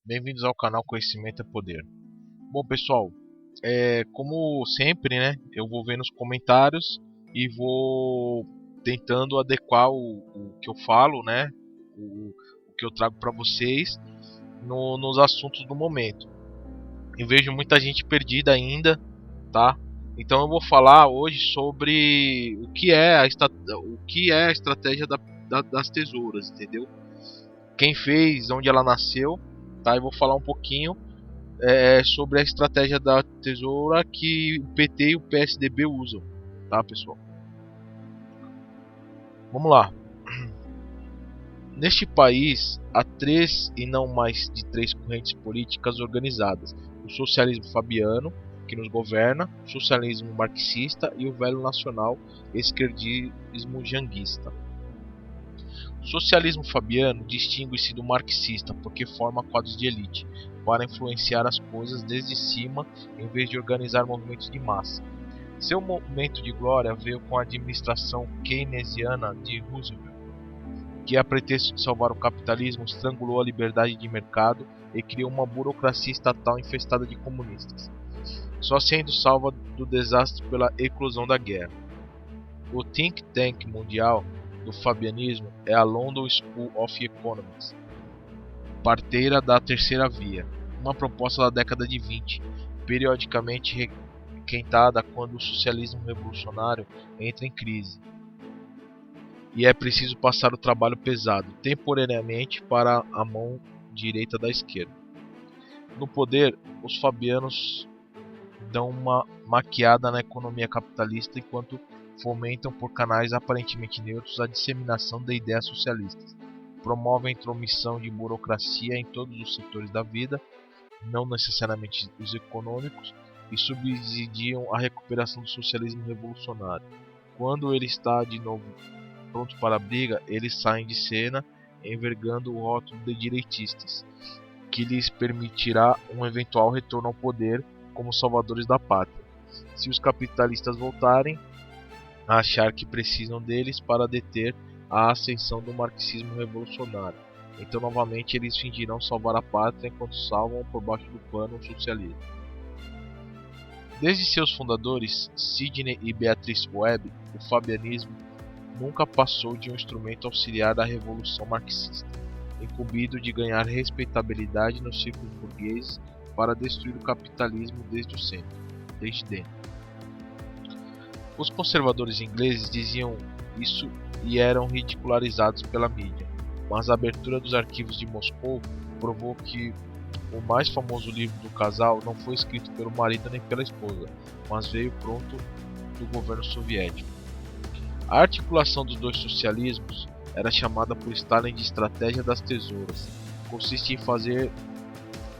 Bem-vindos ao canal Conhecimento é Poder. Bom, pessoal, como sempre, né, eu vou ver nos comentários e vou tentando adequar o que eu falo, né, o que eu trago para vocês nos assuntos do momento. Eu vejo muita gente perdida ainda, tá? Então eu vou falar hoje sobre o que é a estratégia das tesouras, entendeu? Quem fez, onde ela nasceu, tá? Eu vou falar um pouquinho sobre a estratégia da tesoura que o PT e o PSDB usam, tá, pessoal? Vamos lá. Neste país há três e não mais de três correntes políticas organizadas: o socialismo fabiano, que nos governa, o socialismo marxista e o velho nacional esquerdismo janguista. O socialismo fabiano distingue-se do marxista porque forma quadros de elite para influenciar as coisas desde cima em vez de organizar movimentos de massa. Seu momento de glória veio com a administração keynesiana de Roosevelt, que a pretexto de salvar o capitalismo estrangulou a liberdade de mercado e criou uma burocracia estatal infestada de comunistas, só sendo salva do desastre pela eclosão da guerra. O think tank mundial do fabianismo é a London School of Economics, parteira da Terceira Via, uma proposta da década de 20, periodicamente requentada quando o socialismo revolucionário entra em crise. E é preciso passar o trabalho pesado, temporariamente, para a mão direita da esquerda. No poder, os fabianos dão uma maquiada na economia capitalista enquanto fomentam por canais aparentemente neutros a disseminação de ideias socialistas, promovem a intromissão de burocracia em todos os setores da vida, não necessariamente os econômicos, e subsidiam a recuperação do socialismo revolucionário. Quando ele está de novo pronto para a briga, eles saem de cena envergando o rótulo de direitistas, que lhes permitirá um eventual retorno ao poder como salvadores da pátria, se os capitalistas voltarem a achar que precisam deles para deter a ascensão do marxismo revolucionário. Então novamente eles fingirão salvar a pátria enquanto salvam por baixo do pano o socialismo. Desde seus fundadores, Sidney e Beatrice Webb, o fabianismo nunca passou de um instrumento auxiliar da revolução marxista, incumbido de ganhar respeitabilidade nos círculos burgueses para destruir o capitalismo desde dentro. Os conservadores ingleses diziam isso e eram ridicularizados pela mídia, mas a abertura dos arquivos de Moscou provou que o mais famoso livro do casal não foi escrito pelo marido nem pela esposa, mas veio pronto do governo soviético. A articulação dos dois socialismos era chamada por Stalin de estratégia das tesouras. Consiste em fazer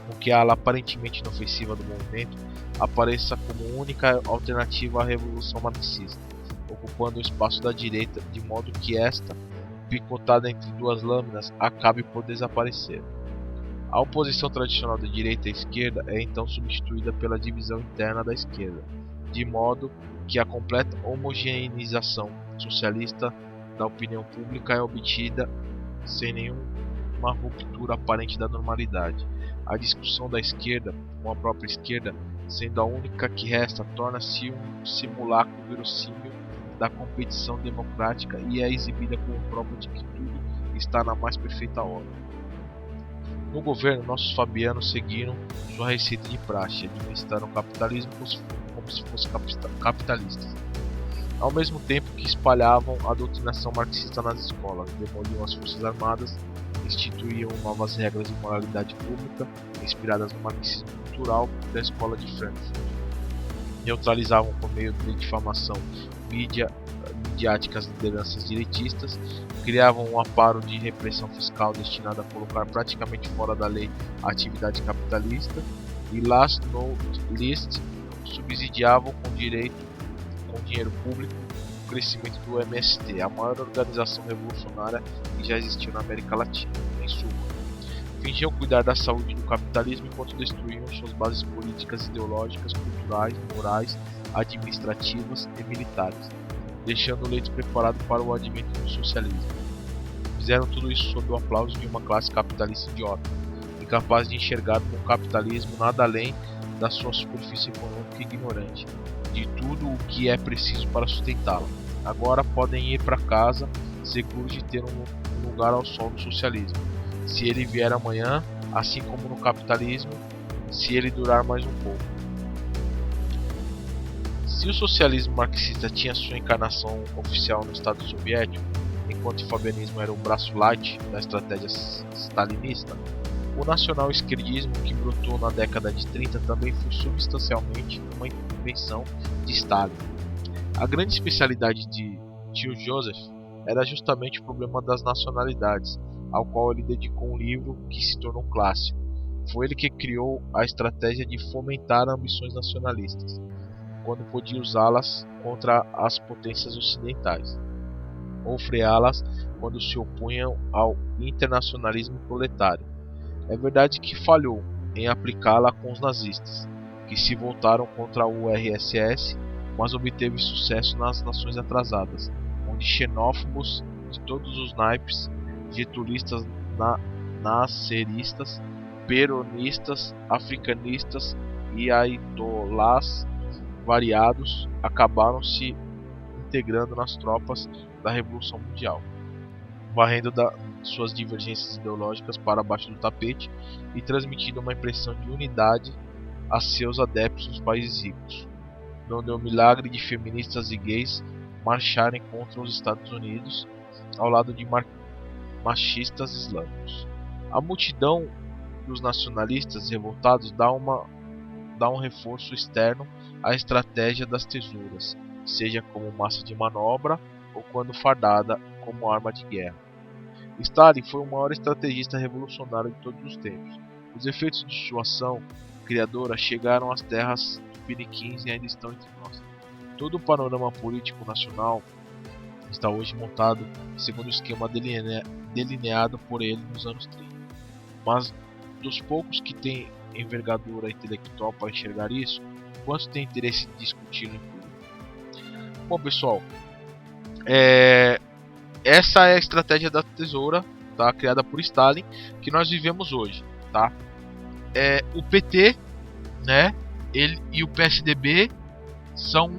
com que a ala aparentemente inofensiva do movimento apareça como única alternativa à revolução marxista, ocupando o espaço da direita de modo que esta, picotada entre duas lâminas, acabe por desaparecer. A oposição tradicional de direita e esquerda é então substituída pela divisão interna da esquerda, de modo que a completa homogeneização socialista da opinião pública é obtida sem nenhuma ruptura aparente da normalidade. A discussão da esquerda, com a própria esquerda, sendo a única que resta, torna-se um simulacro verossímil da competição democrática e é exibida como prova de que tudo está na mais perfeita ordem. No governo, nossos fabianos seguiram sua receita de praxe, administraram o capitalismo como se fossem capitalistas, ao mesmo tempo que espalhavam a doutrinação marxista nas escolas, demoliam as forças armadas, instituíam novas regras de moralidade pública inspiradas no marxismo cultural da escola de Frankfurt, neutralizavam por meio de difamação midiáticas lideranças direitistas, criavam um aparo de repressão fiscal destinado a colocar praticamente fora da lei a atividade capitalista e, last not least, subsidiavam com dinheiro público o crescimento do MST, a maior organização revolucionária que já existiu na América Latina. Em suma, fingiam cuidar da saúde do capitalismo enquanto destruíam suas bases políticas, ideológicas, culturais, morais, administrativas e militares, deixando o leito preparado para o advento do socialismo. Fizeram tudo isso sob o aplauso de uma classe capitalista idiota, incapazes de enxergar no capitalismo nada além da sua superfície econômica ignorante de tudo o que é preciso para sustentá-la. Agora podem ir para casa seguros de ter um lugar ao sol do socialismo. Se ele vier amanhã, assim como no capitalismo, se ele durar mais um pouco. Se o socialismo marxista tinha sua encarnação oficial no Estado soviético, enquanto o fabianismo era o braço light da estratégia stalinista, o nacional-esquerdismo que brotou na década de 30 também foi substancialmente uma invenção de Stalin. A grande especialidade de tio Joseph era justamente o problema das nacionalidades, ao qual ele dedicou um livro que se tornou um clássico. Foi ele que criou a estratégia de fomentar ambições nacionalistas, quando podia usá-las contra as potências ocidentais, ou freá-las quando se opunham ao internacionalismo proletário. É verdade que falhou em aplicá-la com os nazistas, que se voltaram contra o URSS, mas obteve sucesso nas nações atrasadas, onde xenófobos de todos os naipes, getulistas, nasceristas, peronistas, africanistas e aitolás variados acabaram se integrando nas tropas da Revolução Mundial, varrendo suas divergências ideológicas para baixo do tapete e transmitindo uma impressão de unidade a seus adeptos nos países ricos. Não deu milagre de feministas e gays marcharem contra os Estados Unidos ao lado de machistas islâmicos. A multidão dos nacionalistas revoltados dá um reforço externo à estratégia das tesouras, seja como massa de manobra ou quando fardada como arma de guerra. Stalin foi o maior estrategista revolucionário de todos os tempos. Os efeitos de sua ação criadora chegaram às terras tupiniquins e ainda estão entre nós. Todo o panorama político nacional está hoje montado segundo o esquema delineado por ele nos anos 30. Mas dos poucos que têm envergadura intelectual para enxergar isso, quantos têm interesse em discuti-lo em público? Bom, pessoal, essa é a estratégia da tesoura, tá, criada por Stalin, que nós vivemos hoje, tá? O PT, né, ele e o PSDB são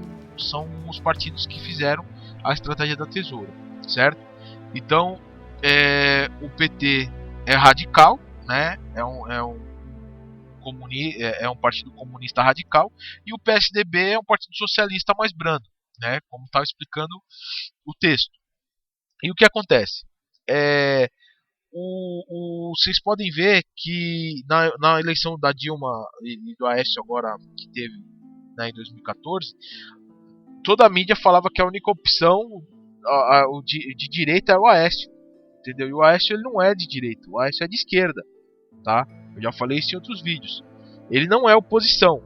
os partidos que fizeram a estratégia da tesoura, certo? Então, o PT é radical, né? É um partido comunista radical, e o PSDB é um partido socialista mais brando, né? Como estava explicando o texto. E o que acontece? Vocês podem ver que na eleição da Dilma e do Aécio agora que teve, né, em 2014, toda a mídia falava que a única opção de direita era o Aécio, entendeu? E o Aécio ele não é de direita, o Aécio é de esquerda, tá? Eu já falei isso em outros vídeos. Ele não é oposição,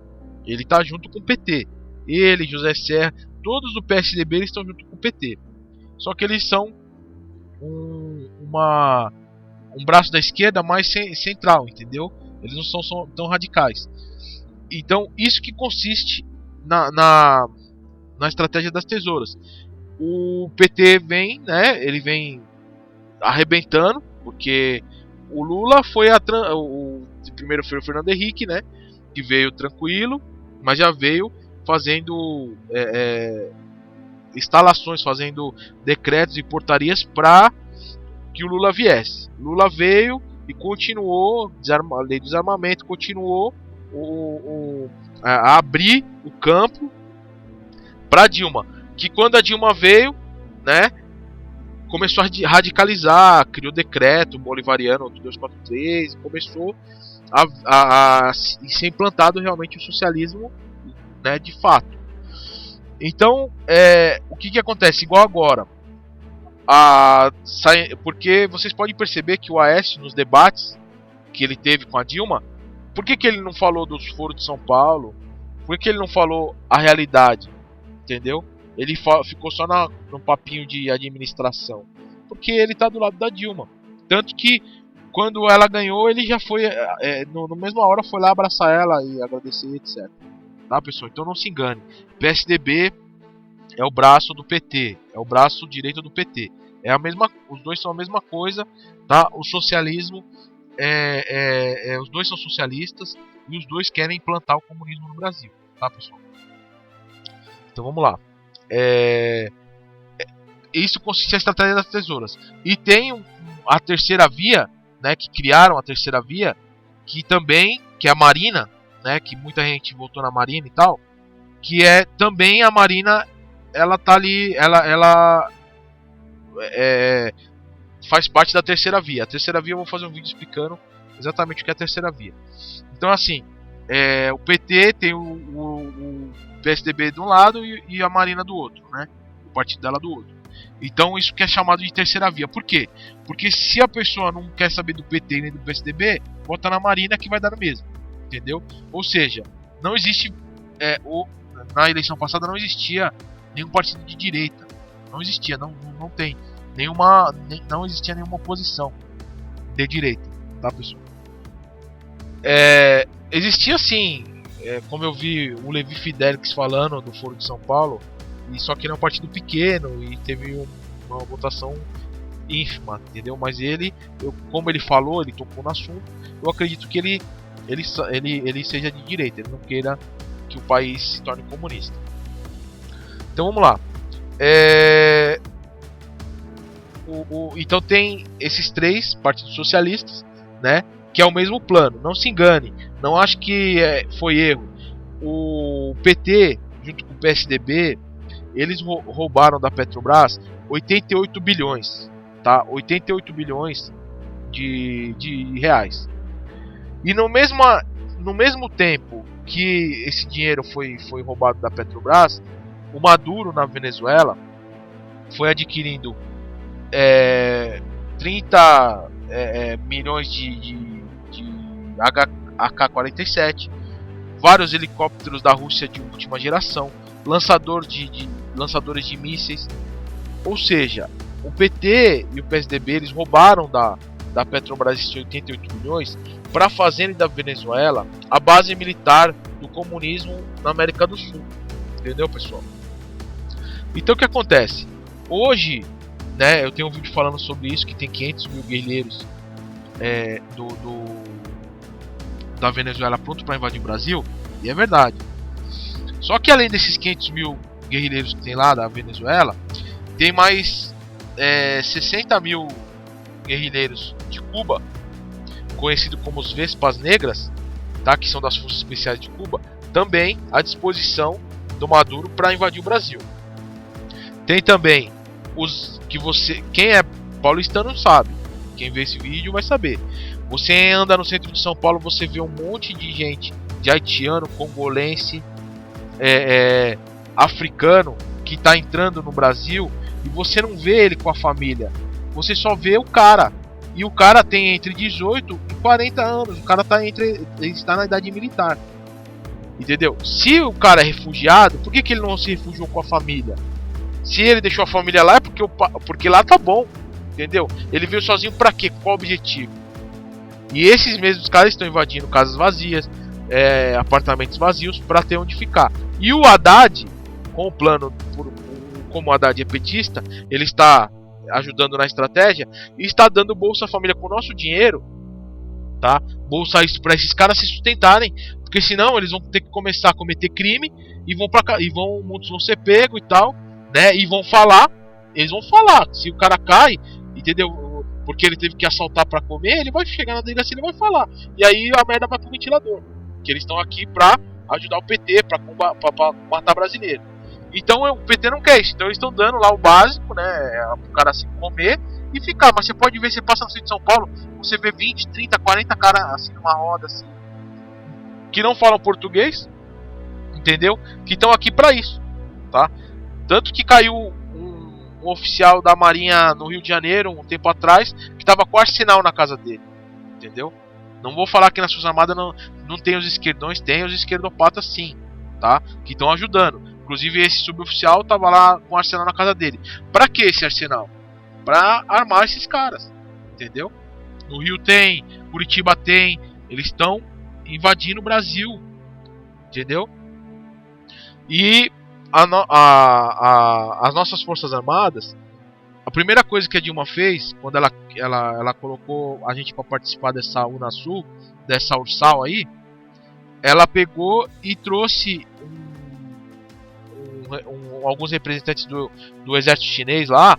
ele está junto com o PT. Ele, José Serra, todos do PSDB eles estão junto com o PT. Só que eles são um braço da esquerda mais central, entendeu? Eles não são tão radicais. Então, isso que consiste na estratégia das tesouras. O PT vem, né? Ele vem arrebentando, porque o Lula foi primeiro foi o Fernando Henrique, né? Que veio tranquilo, mas já veio fazendo instalações, fazendo decretos e portarias para que o Lula viesse. Lula veio e continuou a lei do desarmamento, continuou a abrir o campo para Dilma, que quando a Dilma veio, né, começou a radicalizar, criou o decreto bolivariano do 243, começou a ser implantado realmente o socialismo, né, de fato. Então, o que acontece? Igual agora, porque vocês podem perceber que o Aécio, nos debates que ele teve com a Dilma, por que ele não falou dos foros de São Paulo? Por que ele não falou a realidade? Entendeu? Ele ficou só no papinho de administração, porque ele tá do lado da Dilma. Tanto que quando ela ganhou, ele já foi no mesma hora foi lá abraçar ela e agradecer, etc. Tá, pessoal? Então não se engane. PSDB é o braço do PT, é o braço direito do PT. Os dois são a mesma coisa, tá? O socialismo os dois são socialistas e os dois querem implantar o comunismo no Brasil, tá, pessoal? Então vamos lá. Isso consiste na estratégia das tesouras. E tem a terceira via, né, que criaram a terceira via, que é a Marina, né, que muita gente votou na Marina e tal, que é também a Marina, ela tá ali, ela faz parte da terceira via. A terceira via eu vou fazer um vídeo explicando exatamente o que é a terceira via. Então assim, o PT tem o PSDB de um lado e a Marina do outro, né, o partido dela do outro. Então isso que é chamado de terceira via. Por quê? Porque se a pessoa não quer saber do PT nem do PSDB, vota na Marina que vai dar no mesmo. Entendeu? Ou seja, não existe... na eleição passada não existia nenhum partido de direita. Não existia, não tem. Não existia nenhuma oposição de direita. Tá, pessoal? Existia sim, como eu vi o Levi Fidelix falando do Foro de São Paulo, e só que ele é um partido pequeno e teve uma votação ínfima, entendeu? Mas como ele falou, ele tocou no assunto, eu acredito que ele seja de direita, ele não queira que o país se torne comunista. Então vamos lá. Então tem esses três partidos socialistas, né? Que é o mesmo plano. Não se engane, não acho que foi erro. O PT junto com o PSDB, eles roubaram da Petrobras 88 bilhões, tá? 88 bilhões de reais. E no mesmo tempo que esse dinheiro foi roubado da Petrobras, o Maduro na Venezuela foi adquirindo 30 milhões de AK-47, vários helicópteros da Rússia de última geração, lançadores de mísseis. Ou seja, o PT e o PSDB eles roubaram da Petrobras esses 88 milhões para fazerem da Venezuela a base militar do comunismo na América do Sul. Entendeu, pessoal? Então o que acontece? Hoje, né, eu tenho um vídeo falando sobre isso, que tem 500 mil guerrilheiros da Venezuela pronto para invadir o Brasil, e é verdade. Só que além desses 500 mil guerrilheiros que tem lá da Venezuela, tem mais 60 mil guerrilheiros de Cuba, conhecido como os Vespas Negras, tá? Que são das Forças Especiais de Cuba, também à disposição do Maduro para invadir o Brasil. Tem também quem é paulistano sabe, quem vê esse vídeo vai saber. Você anda no centro de São Paulo, você vê um monte de gente, de haitiano, congolense, africano, que está entrando no Brasil, e você não vê ele com a família, você só vê o cara. E o cara tem entre 18 e 40 anos, o cara ele está na idade militar. Entendeu? Se o cara é refugiado, por que ele não se refugiou com a família? Se ele deixou a família lá, é porque lá tá bom. Entendeu? Ele veio sozinho pra quê? Qual o objetivo? E esses mesmos caras estão invadindo casas vazias, apartamentos vazios, para ter onde ficar. E o Haddad, com o plano, como o Haddad é petista, ele está ajudando na estratégia e está dando Bolsa Família com o nosso dinheiro, tá? Bolsa para esses caras se sustentarem, porque senão eles vão ter que começar a cometer crime e muitos vão ser pegos e tal, né? E eles vão falar, se o cara cai, entendeu? Porque ele teve que assaltar para comer, ele vai chegar na delegacia e ele vai falar. E aí a merda vai pro ventilador. Que eles estão aqui pra ajudar o PT, pra matar brasileiro. Então o PT não quer isso. Então eles estão dando lá o básico, né? Pro cara assim comer e ficar. Mas você pode ver, você passa no centro de São Paulo, você vê 20, 30, 40 caras assim numa roda assim, que não falam português, entendeu? Que estão aqui pra isso, tá? Tanto que caiu um oficial da Marinha no Rio de Janeiro um tempo atrás, que estava com arsenal na casa dele, entendeu? Não vou falar que nas Forças Armadas não tem os esquerdões, tem os esquerdopatas sim, tá? Que estão ajudando. Inclusive esse suboficial estava lá com arsenal na casa dele. Pra que esse arsenal? Pra armar esses caras, entendeu? No Rio tem, Curitiba tem, eles estão invadindo o Brasil, entendeu? E as nossas Forças Armadas, A primeira coisa que a Dilma fez, quando ela colocou a gente para participar dessa Unasul, dessa Ursal aí, ela pegou e trouxe alguns representantes do exército chinês lá,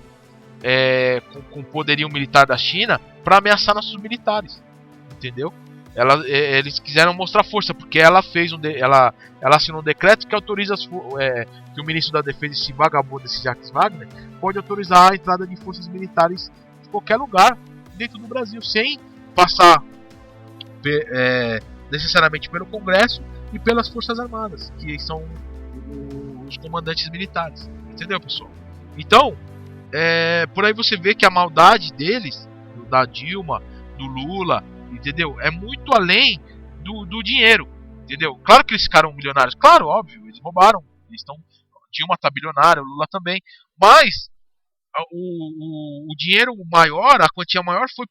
com poderio militar da China, para ameaçar nossos militares, entendeu? Eles quiseram mostrar força, porque ela assinou um decreto que autoriza que o ministro da Defesa, esse vagabundo, esse Jacques Wagner, pode autorizar a entrada de forças militares de qualquer lugar dentro do Brasil, sem passar necessariamente pelo Congresso e pelas Forças Armadas, que são os comandantes militares, entendeu, pessoal? Então, por aí você vê que a maldade deles, da Dilma, do Lula, entendeu? É muito além do dinheiro, entendeu? Claro que eles ficaram milionários, claro, óbvio, eles roubaram, Dilma tá bilionária, o Lula também, mas o dinheiro maior, a quantia maior foi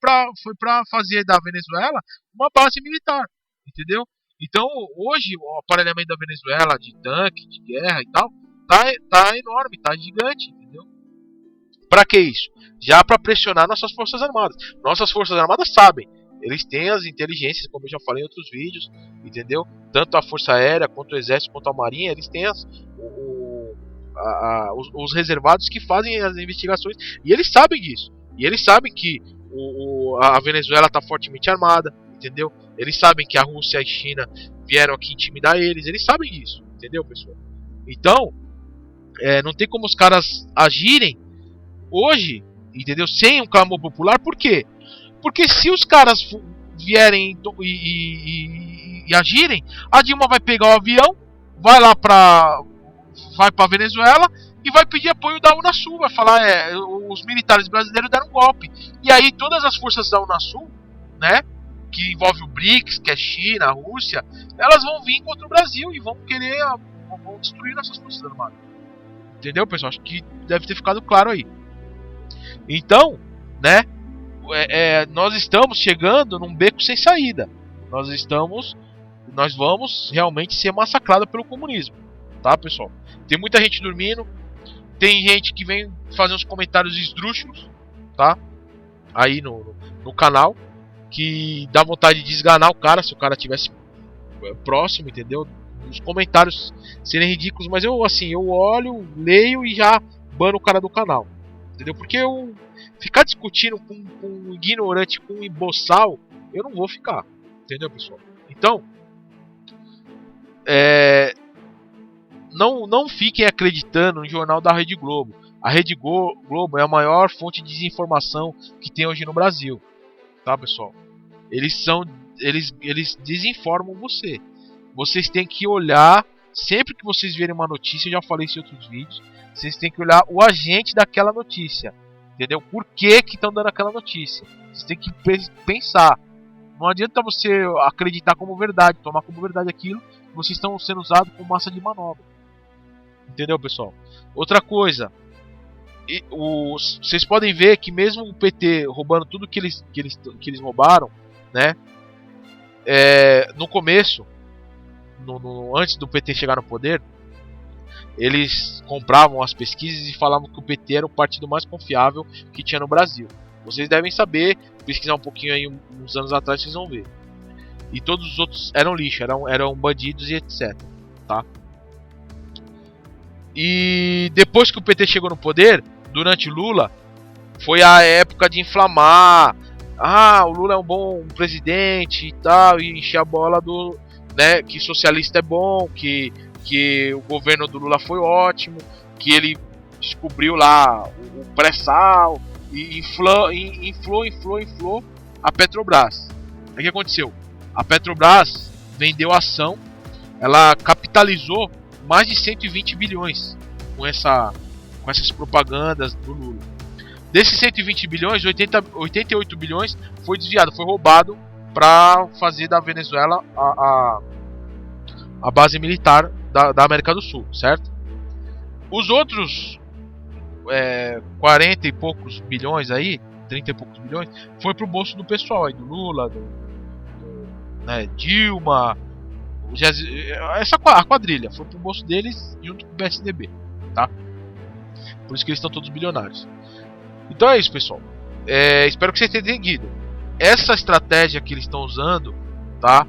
para fazer da Venezuela uma base militar, entendeu? Então hoje o aparelhamento da Venezuela de tanque, de guerra e tal, tá enorme, tá gigante, entendeu? Para que isso? Já para pressionar nossas forças armadas. Nossas forças armadas sabem, eles têm as inteligências, como eu já falei em outros vídeos, entendeu? Tanto a Força Aérea, quanto o Exército, quanto a Marinha, eles têm os reservados que fazem as investigações, e eles sabem disso. E eles sabem que a Venezuela está fortemente armada, entendeu? Eles sabem que a Rússia e a China vieram aqui intimidar eles sabem disso, entendeu, pessoal? Então, não tem como os caras agirem hoje, entendeu? Sem um clamor popular, por quê? Porque se os caras vierem e agirem, a Dilma vai pegar o avião, vai pra Venezuela e vai pedir apoio da Unasul, vai falar, os militares brasileiros deram um golpe. E aí todas as forças da Unasul, né, que envolve o BRICS, que é China, a Rússia, elas vão vir contra o Brasil e vão querer vão destruir nossas forças armadas. Entendeu, pessoal? Acho que deve ter ficado claro aí. Então, né, nós estamos chegando num beco sem saída. Nós vamos realmente ser massacrados pelo comunismo, tá, pessoal? Tem muita gente dormindo, tem gente que vem fazer uns comentários esdrúxulos, tá? Aí no canal, que dá vontade de esganar o cara se o cara tivesse próximo, entendeu? Os comentários serem ridículos, mas eu olho, leio e já bano o cara do canal, entendeu? Porque eu ficar discutindo com um ignorante, com um emboçal, eu não vou ficar, entendeu, pessoal? Então, não fiquem acreditando no jornal da Rede Globo. A Rede Globo é a maior fonte de desinformação que tem hoje no Brasil, tá, pessoal? Eles desinformam você. Vocês têm que olhar, sempre que vocês verem uma notícia, eu já falei isso em outros vídeos, vocês têm que olhar o agente daquela notícia, entendeu? Por que estão dando aquela notícia? Vocês têm que pensar. Não adianta você acreditar como verdade, tomar como verdade aquilo que vocês estão sendo usados como massa de manobra. Entendeu, pessoal? Outra coisa, vocês podem ver que mesmo o PT roubando tudo que eles roubaram, né? No começo, antes do PT chegar no poder, eles compravam as pesquisas e falavam que o PT era o partido mais confiável que tinha no Brasil. Vocês devem saber, pesquisar um pouquinho aí uns anos atrás, vocês vão ver. E todos os outros eram lixo, eram bandidos e etc, tá? E depois que o PT chegou no poder, durante Lula, foi a época de inflamar. O Lula é um bom presidente e tal, e encher a bola né, que socialista é bom, que o governo do Lula foi ótimo, que ele descobriu lá o pré-sal e inflou a Petrobras. O que aconteceu? A Petrobras vendeu a ação, ela capitalizou mais de 120 bilhões com essas propagandas do Lula. Desses 120 bilhões, 88 bilhões foi desviado, foi roubado para fazer da Venezuela a base militar da América do Sul, certo? Os outros 40 e poucos bilhões aí, 30 e poucos bilhões, foi pro bolso do pessoal aí, do Lula, né, Dilma, a quadrilha, foi pro bolso deles junto com o PSDB, tá? Por isso que eles estão todos bilionários. Então é isso, pessoal. Espero que vocês tenham entendido. Essa estratégia que eles estão usando, tá?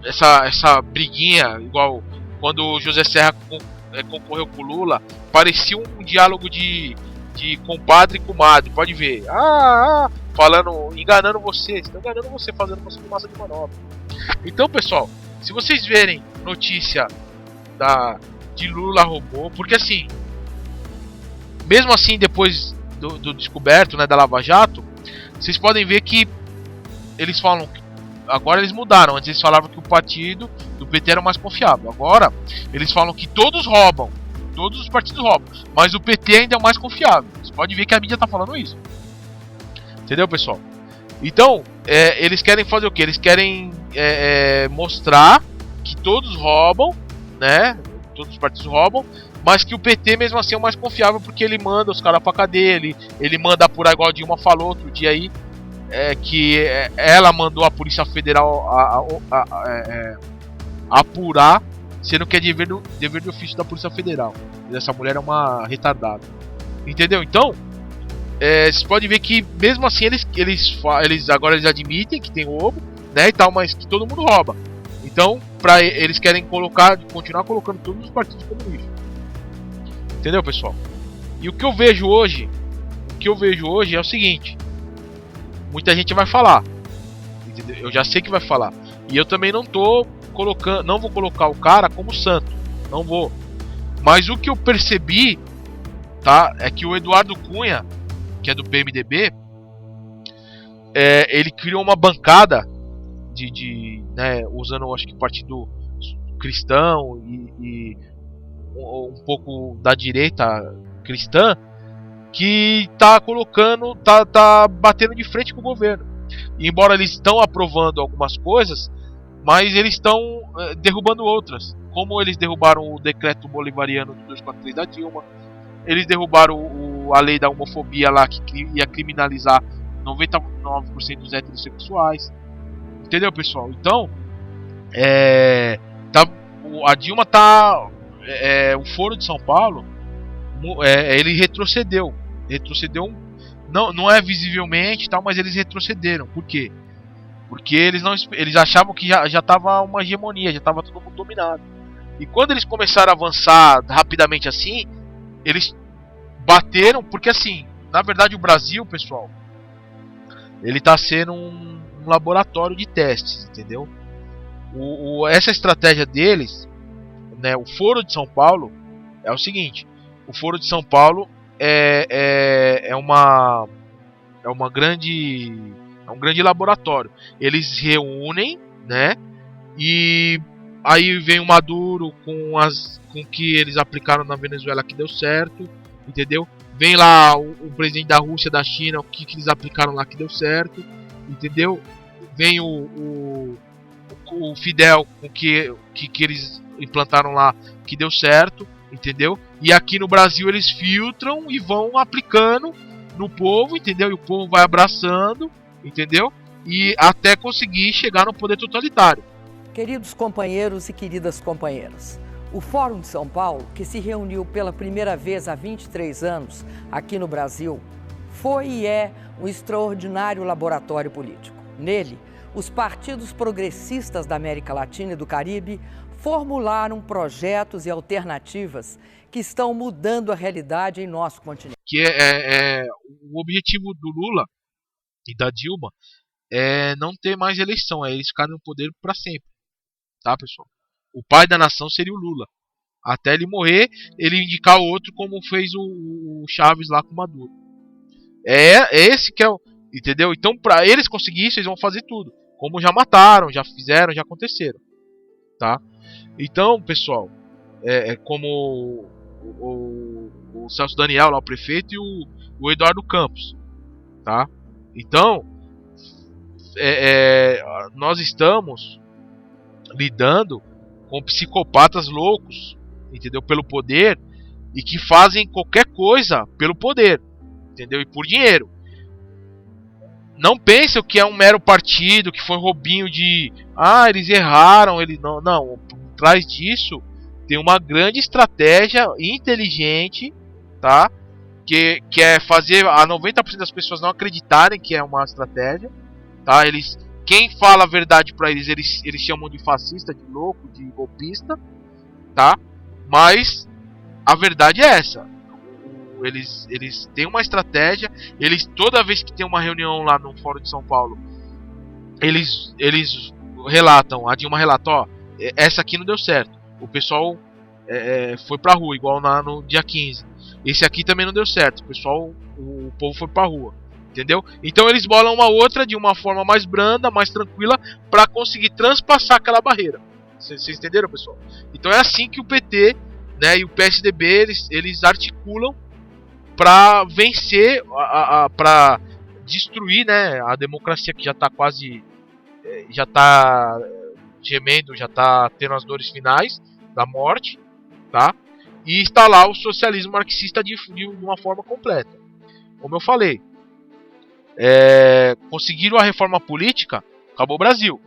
Essa briguinha, igual quando o José Serra concorreu com o Lula, parecia um diálogo de compadre e comadre. Pode ver. Falando, enganando você. Estão enganando você, fazendo você de massa de manobra. Então, pessoal, se vocês verem notícia de Lula roubou, porque assim, mesmo assim, depois do descoberto, né, da Lava Jato, vocês podem ver que eles falam, agora eles mudaram. Antes eles falavam que o partido do PT era o mais confiável. Agora eles falam que todos roubam, todos os partidos roubam, mas o PT ainda é o mais confiável. Você pode ver que a mídia tá falando isso. Entendeu, pessoal? Então, eles querem fazer o que? Eles querem mostrar que todos roubam, né? Todos os partidos roubam, mas que o PT mesmo assim é o mais confiável, porque ele manda os caras pra cadeia, ele manda apurar, igual a Dilma falou outro dia aí, que ela mandou a Polícia Federal apurar, sendo que é dever de ofício da Polícia Federal. Essa mulher é uma retardada. Entendeu? Então, vocês podem ver que mesmo assim eles agora eles admitem que tem roubo, né, e tal, mas que todo mundo rouba. Então, eles querem continuar colocando todos os partidos como lixo. Entendeu, pessoal? E o que eu vejo hoje é o seguinte: muita gente vai falar, entendeu? Eu já sei que vai falar. E eu também não vou colocar o cara como santo, não vou. Mas o que eu percebi, tá, é que o Eduardo Cunha, que é do PMDB, ele criou uma bancada né, usando, acho que, partido cristão e um pouco da direita cristã, que tá batendo de frente com o governo. E embora eles estão aprovando algumas coisas, mas eles estão derrubando outras. Como eles derrubaram o decreto bolivariano de 243 da Dilma, eles derrubaram a lei da homofobia lá, que ia criminalizar 99% dos heterossexuais. Entendeu, pessoal? Então, a Dilma tá... o Foro de São Paulo, ele retrocedeu. Não é visivelmente, tal, mas eles retrocederam. Por quê? Porque eles achavam que já estava uma hegemonia, já estava todo mundo dominado. E quando eles começaram a avançar rapidamente assim, eles bateram, porque assim, na verdade o Brasil, pessoal, ele está sendo um laboratório de testes, entendeu? Essa estratégia deles, né, o Foro de São Paulo, é o seguinte: o Foro de São Paulo é um grande laboratório. Eles reúnem, né? E aí vem o Maduro com o que eles aplicaram na Venezuela, que deu certo, entendeu? Vem lá o presidente da Rússia, da China, o que eles aplicaram lá que deu certo, entendeu? Vem o Fidel com o que eles implantaram lá que deu certo, entendeu? E aqui no Brasil eles filtram e vão aplicando no povo, entendeu? E o povo vai abraçando, entendeu? E até conseguir chegar no poder totalitário. Queridos companheiros e queridas companheiras, o Fórum de São Paulo, que se reuniu pela primeira vez há 23 anos aqui no Brasil, foi e é um extraordinário laboratório político. Nele, os partidos progressistas da América Latina e do Caribe formularam projetos e alternativas que estão mudando a realidade em nosso continente. Que o objetivo do Lula e da Dilma é não ter mais eleição, é eles ficarem no poder para sempre, tá, pessoal? O pai da nação seria o Lula, até ele morrer, ele indicar o outro, como fez o Chaves lá com o Maduro. Esse que é o... Entendeu? Então, para eles conseguirem isso, eles vão fazer tudo. Como já mataram, já fizeram, já aconteceram, tá? Então, pessoal, como o Celso Daniel, lá, o prefeito, e o Eduardo Campos, tá? Então, nós estamos lidando com psicopatas loucos, entendeu? Pelo poder, e que fazem qualquer coisa pelo poder, entendeu? E por dinheiro. Não pensem que é um mero partido, que foi roubinho de... eles erraram, não. Por trás disso tem uma grande estratégia inteligente, tá? que é fazer a 90% das pessoas não acreditarem que é uma estratégia, tá? Quem fala a verdade pra eles chamam de fascista, de louco, de golpista, tá? Mas a verdade é essa. Eles têm uma estratégia. Toda vez que tem uma reunião lá no Fórum de São Paulo, eles relatam, a Dilma relata, ó, essa aqui não deu certo. O pessoal foi pra rua, igual no dia 15. Esse aqui também não deu certo. O povo foi pra rua. Entendeu? Então eles bolam uma outra de uma forma mais branda, mais tranquila, pra conseguir transpassar aquela barreira. Vocês entenderam, pessoal? Então é assim que o PT, né, e o PSDB eles articulam pra vencer, pra destruir, né, a democracia que já tá quase, já tá gemendo, já tá tendo as dores finais da morte, tá? E instalar o socialismo marxista de uma forma completa. Como eu falei, conseguiram a reforma política, acabou o Brasil.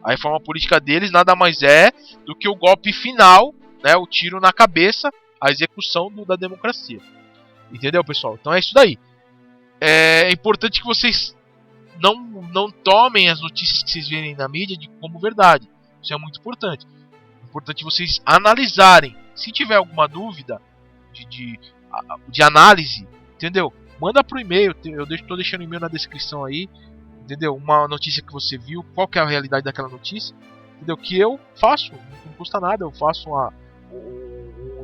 A reforma política deles nada mais é do que o golpe final, né, o tiro na cabeça, a execução da democracia. Entendeu, pessoal? Então é isso daí. É importante que vocês não tomem as notícias que vocês verem na mídia como verdade. Isso é muito importante. É importante vocês analisarem. Se tiver alguma dúvida de análise, entendeu? Manda pro e-mail. Eu tô deixando o e-mail na descrição aí. Entendeu? Uma notícia que você viu, qual que é a realidade daquela notícia. Entendeu? Que eu faço, não custa nada. Eu faço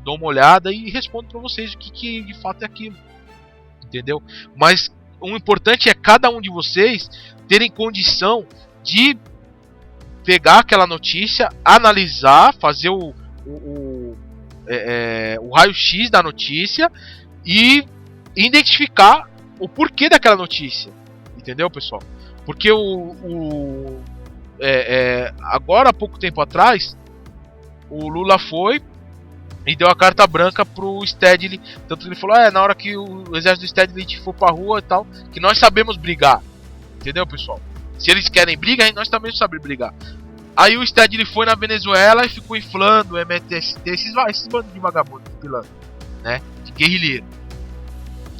dou uma olhada e respondo pra vocês o que de fato é aquilo. Entendeu? Mas o importante é cada um de vocês terem condição de pegar aquela notícia, analisar, fazer o raio-x da notícia e identificar o porquê daquela notícia. Entendeu, pessoal? Porque agora, há pouco tempo atrás, o Lula foi e deu a carta branca pro Stedley. Tanto que ele falou, na hora que o exército do Stedley for pra rua e tal, que nós sabemos brigar. Entendeu, pessoal? Se eles querem briga, nós também sabemos brigar. Aí o Stedley foi na Venezuela e ficou inflando o MTST, esses bandos de vagabundos, né? De guerrilheiro.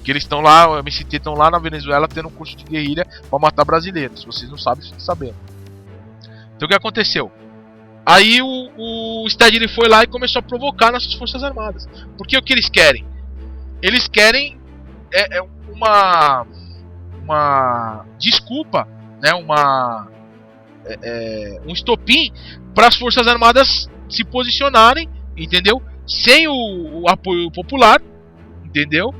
Que eles estão lá, o MST estão lá na Venezuela tendo um curso de guerrilha pra matar brasileiros. Se vocês não sabem, fiquem sabendo. Então o que aconteceu? Aí o Stedley foi lá e começou a provocar nossas forças armadas. Porque o que eles querem? Eles querem uma desculpa, né? Um estopim para as forças armadas se posicionarem, entendeu? Sem o apoio popular, entendeu?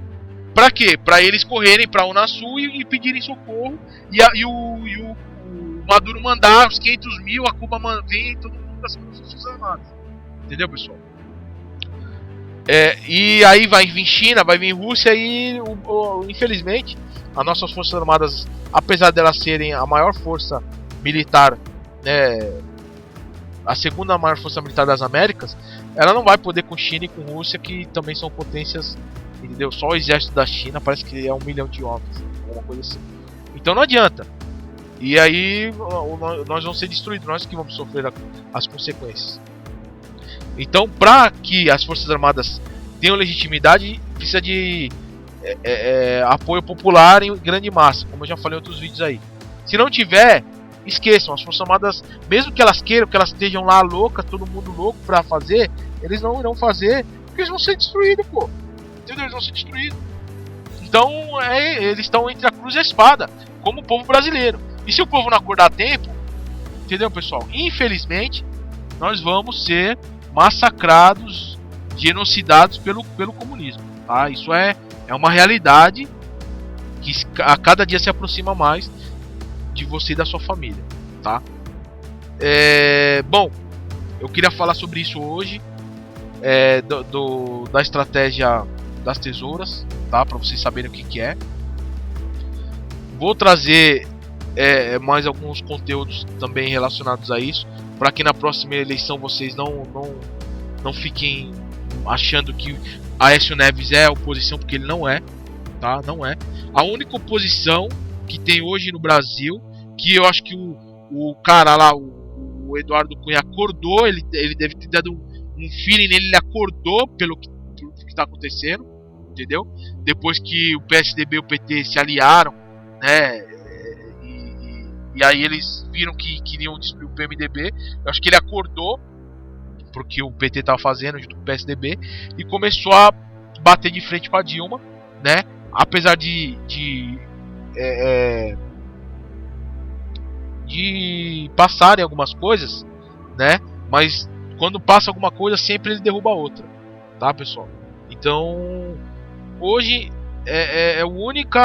Para quê? Para eles correrem para a Unasul e pedirem socorro e o Maduro mandar os 500 mil, a Cuba vem todo mundo para cima das forças armadas, entendeu, pessoal? E aí vai vir China, vai vir Rússia e infelizmente as nossas forças armadas, apesar delas serem a maior força militar, né, a segunda maior força militar das Américas, ela não vai poder com China e com Rússia, que também são potências, entendeu? Só o exército da China parece que é 1 milhão de homens, alguma coisa assim. Então não adianta. E aí nós vamos ser destruídos, nós que vamos sofrer as consequências. Então, para que as forças armadas tenham legitimidade, precisa de apoio popular em grande massa, como eu já falei em outros vídeos aí. Se não tiver, esqueçam, as forças armadas, mesmo que elas queiram, que elas estejam lá loucas, todo mundo louco pra fazer, eles não irão fazer, porque eles vão ser destruídos, pô. Entendeu? Eles vão ser destruídos. Então, eles estão entre a cruz e a espada, como o povo brasileiro. E se o povo não acordar a tempo, entendeu, pessoal? Infelizmente, nós vamos ser massacrados, genocidados pelo comunismo, tá? Isso é uma realidade que a cada dia se aproxima mais de você e da sua família, tá? Bom, eu queria falar sobre isso hoje, da estratégia das tesouras, tá? Para vocês saberem o que é. Vou trazer mais alguns conteúdos também relacionados a isso, para que na próxima eleição vocês não fiquem achando que Aécio Neves é oposição, porque ele não é, tá? Não é. A única oposição que tem hoje no Brasil, que eu acho que o cara lá, o Eduardo Cunha, acordou, ele deve ter dado um feeling nele, ele acordou pelo que está acontecendo, entendeu? Depois que o PSDB e o PT se aliaram, né? E aí eles viram que queriam destruir o PMDB. Eu acho que ele acordou porque o PT estava fazendo junto com o PSDB e começou a bater de frente com a Dilma, né? Apesar de passarem algumas coisas, né? Mas quando passa alguma coisa, sempre ele derruba a outra, tá, pessoal? Então, hoje é o único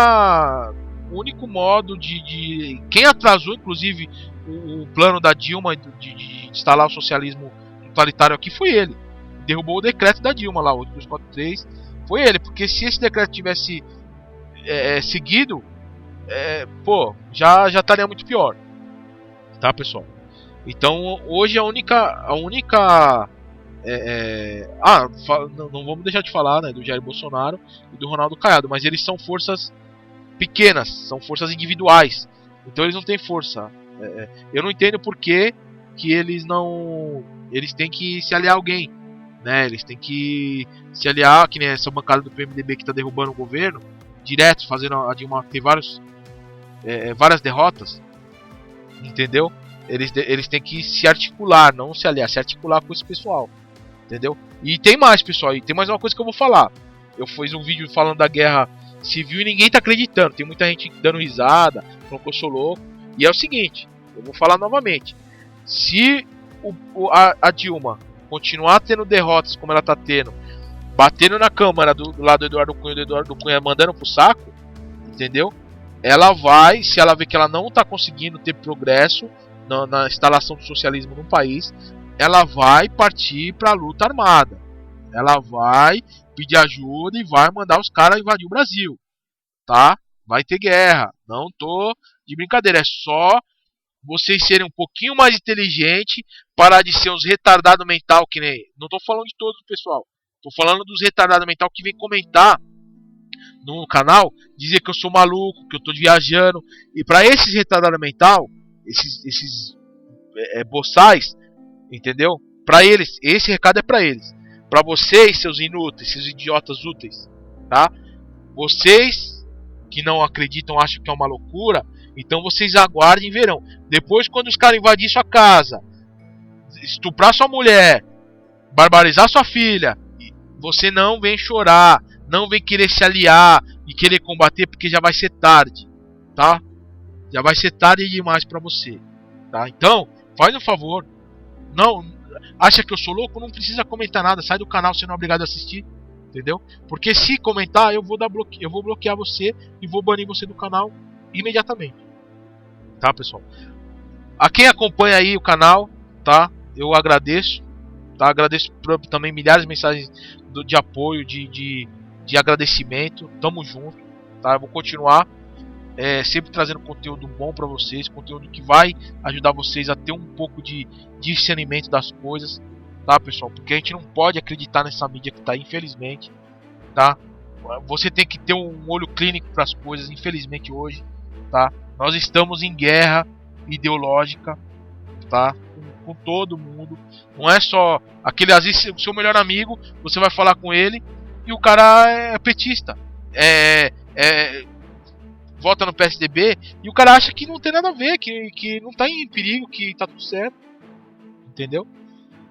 modo de quem atrasou, inclusive, o plano da Dilma de instalar o socialismo totalitário aqui foi ele. Derrubou o decreto da Dilma lá, 8243, foi ele, porque se esse decreto tivesse seguido, já estaria muito pior, tá, pessoal? Então hoje a única não vamos deixar de falar, né, do Jair Bolsonaro e do Ronaldo Caiado, mas eles são forças pequenas, são forças individuais, então eles não têm força. Eu não entendo por que eles têm que se aliar a alguém, né? Eles têm que se aliar, que nem essa bancada do PMDB que está derrubando o governo direto, fazendo a Dilma ter várias derrotas, entendeu? Eles têm que se articular, não se aliar, se articular com esse pessoal, entendeu? E tem mais, pessoal, e tem mais uma coisa que eu vou falar. Eu fiz um vídeo falando da guerra civil e ninguém tá acreditando. Tem muita gente dando risada, falando que eu sou louco. E é o seguinte, eu vou falar novamente. Se a Dilma continuar tendo derrotas como ela tá tendo, batendo na Câmara do lado do Eduardo Cunha, do Eduardo Cunha mandando pro saco, entendeu? Ela vai, se ela vê que ela não tá conseguindo ter progresso na instalação do socialismo no país, ela vai partir pra luta armada. Ela vai pedir ajuda e vai mandar os caras invadir o Brasil, tá? Vai ter guerra, não tô de brincadeira, é só vocês serem um pouquinho mais inteligentes, parar de ser uns retardados mental que nem... Não tô falando de todos, pessoal, tô falando dos retardados mental que vem comentar no canal, dizer que eu sou maluco, que eu tô viajando. E pra esses retardados mental, esses boçais, entendeu? Pra eles, esse recado é pra eles. Pra vocês, seus inúteis, seus idiotas úteis, tá? Vocês que não acreditam, acham que é uma loucura, então vocês aguardem e verão. Depois, quando os caras invadirem sua casa, estuprar sua mulher, barbarizar sua filha, você não vem chorar, não vem querer se aliar e querer combater, porque já vai ser tarde, tá? Já vai ser tarde demais pra você, tá? Então, faz um favor, não acha que eu sou louco, não precisa comentar nada, sai do canal, você não é obrigado a assistir, entendeu? Porque se comentar, eu vou bloquear você e vou banir você do canal imediatamente, tá, pessoal? A quem acompanha aí o canal, tá? Eu agradeço, tá? Agradeço também milhares de mensagens de apoio, de agradecimento. Tamo junto, tá? Eu vou continuar sempre trazendo conteúdo bom pra vocês, conteúdo que vai ajudar vocês a ter um pouco de discernimento das coisas, tá, pessoal? Porque a gente não pode acreditar nessa mídia que tá aí, infelizmente, tá? Você tem que ter um olho clínico para as coisas, infelizmente hoje, tá? Nós estamos em guerra ideológica, tá? Com todo mundo. Não é só aquele, às vezes, o seu melhor amigo, você vai falar com ele e o cara é petista, vota no PSDB e o cara acha que não tem nada a ver, que não tá em perigo, que tá tudo certo, entendeu?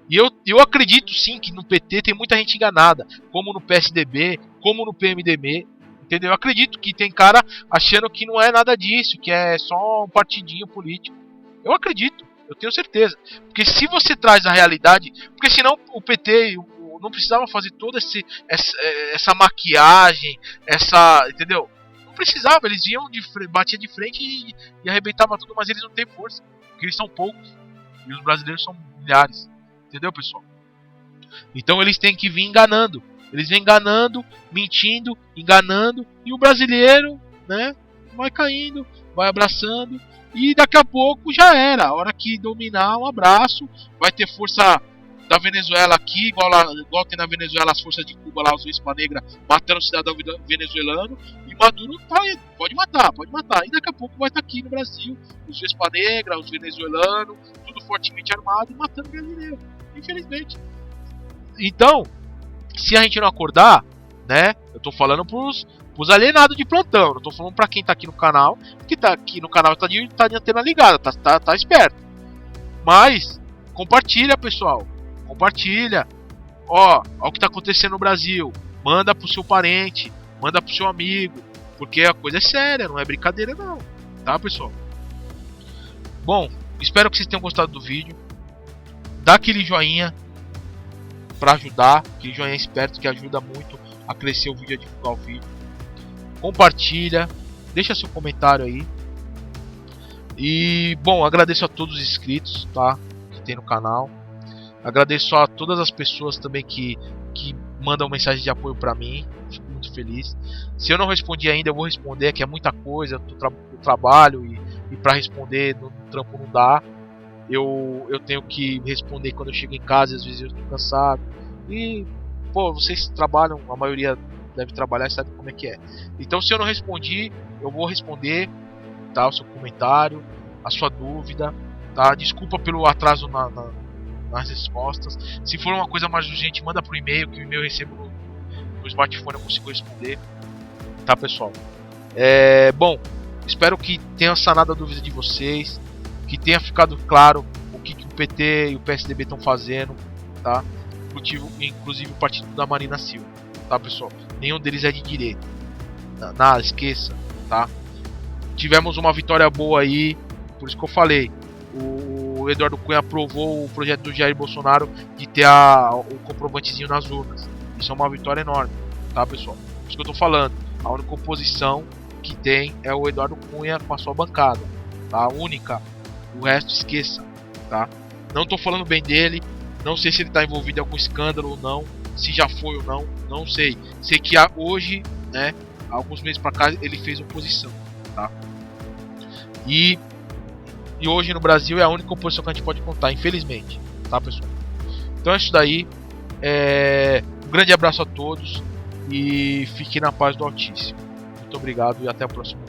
E eu acredito sim que no PT tem muita gente enganada, como no PSDB, como no PMDB, entendeu? Eu acredito que tem cara achando que não é nada disso, que é só um partidinho político. Eu acredito, eu tenho certeza. Porque se você traz a realidade, porque senão o PT não precisava fazer toda essa maquiagem, entendeu? Não precisava, eles iam batia de frente e arrebentava tudo, mas eles não têm força, porque eles são poucos e os brasileiros são milhares, entendeu, pessoal? Então eles têm que vir enganando, eles vêm enganando, mentindo, enganando, e o brasileiro, né, vai caindo, vai abraçando, e daqui a pouco já era, a hora que dominar, um abraço, vai ter força da Venezuela aqui, igual tem na Venezuela as forças de Cuba lá, os Vespa Negra matando o cidadão venezuelano, e Maduro pode matar, e daqui a pouco vai estar aqui no Brasil, os Vespa Negra, os venezuelanos, tudo fortemente armado e matando o brasileiro, infelizmente. Então, se a gente não acordar, né? Eu tô falando pros alienados de plantão. Não tô falando pra quem tá aqui no canal, que tá aqui no canal tá de antena ligada, tá esperto. Mas compartilha, pessoal. Compartilha. Ó o que tá acontecendo no Brasil. Manda pro seu parente, manda pro seu amigo, porque a coisa é séria, não é brincadeira não, tá, pessoal? Bom, espero que vocês tenham gostado do vídeo. Dá aquele joinha pra ajudar, aquele joinha esperto que ajuda muito a crescer o vídeo, a divulgar o vídeo. Compartilha, deixa seu comentário aí. E, bom, agradeço a todos os inscritos, tá, que tem no canal. Agradeço a todas as pessoas também que mandam mensagem de apoio pra mim. Fico muito feliz. Se eu não respondi ainda, eu vou responder, que é muita coisa, eu trabalho e pra responder no trampo não dá. Eu tenho que responder quando eu chego em casa, às vezes eu estou cansado. E, pô, vocês trabalham, a maioria deve trabalhar e sabe como é que é. Então, se eu não respondi, eu vou responder, tá, o seu comentário, a sua dúvida, tá? Desculpa pelo atraso nas respostas. Se for uma coisa mais urgente, manda pro e-mail, que o e-mail eu recebo no smartphone, eu consigo responder, tá, pessoal? Bom, espero que tenha sanado a dúvida de vocês, que tenha ficado claro o que o PT e o PSDB estão fazendo, tá? Inclusive o partido da Marina Silva, tá, pessoal? Nenhum deles é de direita, nada, esqueça, tá? Tivemos uma vitória boa aí, por isso que eu falei. O Eduardo Cunha aprovou o projeto do Jair Bolsonaro de ter o comprovantezinho nas urnas. Isso é uma vitória enorme, tá, pessoal? Por isso que eu tô falando. A única oposição que tem é o Eduardo Cunha com a sua bancada, tá? A única. O resto esqueça, tá? Não tô falando bem dele. Não sei se ele tá envolvido em algum escândalo ou não. Se já foi ou não, não sei. Sei que hoje, né, alguns meses pra cá, ele fez oposição, tá? E hoje no Brasil é a única oposição que a gente pode contar, infelizmente, tá, pessoal? Então é isso daí. Um grande abraço a todos e fiquem na paz do Altíssimo. Muito obrigado e até a próxima.